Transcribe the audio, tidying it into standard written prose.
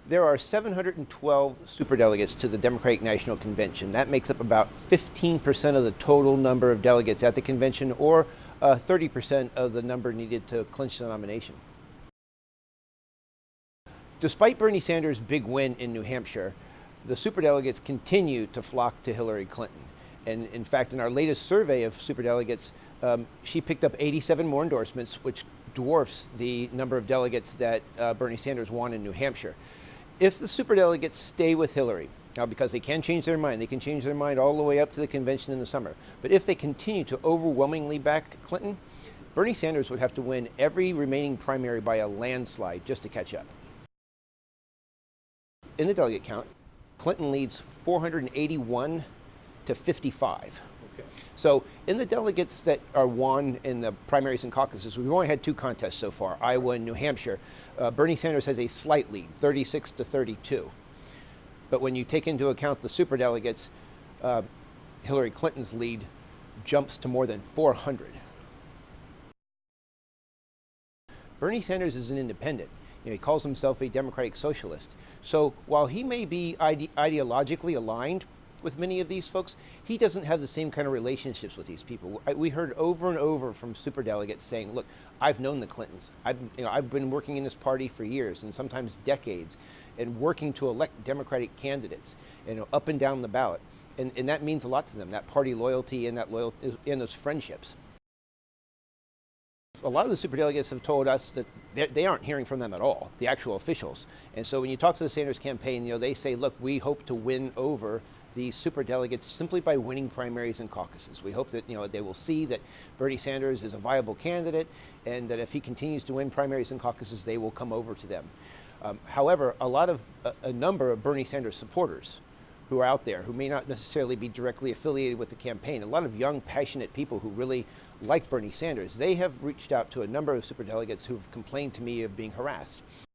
There are 712 superdelegates to the Democratic National Convention. That makes up about 15% of the total number of delegates at the convention, or 30% of the number needed to clinch the nomination. Despite Bernie Sanders' big win in New Hampshire, the superdelegates continue to flock to Hillary Clinton. And in fact, in our latest survey of superdelegates, she picked up 87 more endorsements, which dwarfs the number of delegates that Bernie Sanders won in New Hampshire. If the superdelegates stay with Hillary, now because they can change their mind, they can change their mind all the way up to the convention in the summer, but if they continue to overwhelmingly back Clinton, Bernie Sanders would have to win every remaining primary by a landslide just to catch up. In the delegate count, Clinton leads 481 to 55. Okay. So in the delegates that are won in the primaries and caucuses, we've only had two contests so far, Iowa and New Hampshire. Bernie Sanders has a slight lead, 36 to 32. But when you take into account the superdelegates, Hillary Clinton's lead jumps to more than 400. Bernie Sanders is an independent. He calls himself a democratic socialist. So while he may be ideologically aligned with many of these folks, he doesn't have the same kind of relationships with these people. We heard over and over from superdelegates saying, look, I've known the Clintons. I've been working in this party for years and sometimes decades and working to elect Democratic candidates, up and down the ballot. And that means a lot to them, that party loyalty and that loyalty and those friendships. A lot of the superdelegates have told us that they aren't hearing from them at all, the actual officials. And so when you talk to the Sanders campaign, they say, look, we hope to win over these superdelegates simply by winning primaries and caucuses. We hope that they will see that Bernie Sanders is a viable candidate and that if he continues to win primaries and caucuses, they will come over to them. However, a number of Bernie Sanders supporters who are out there, who may not necessarily be directly affiliated with the campaign, a lot of young, passionate people who really like Bernie Sanders, they have reached out to a number of superdelegates who've complained to me of being harassed.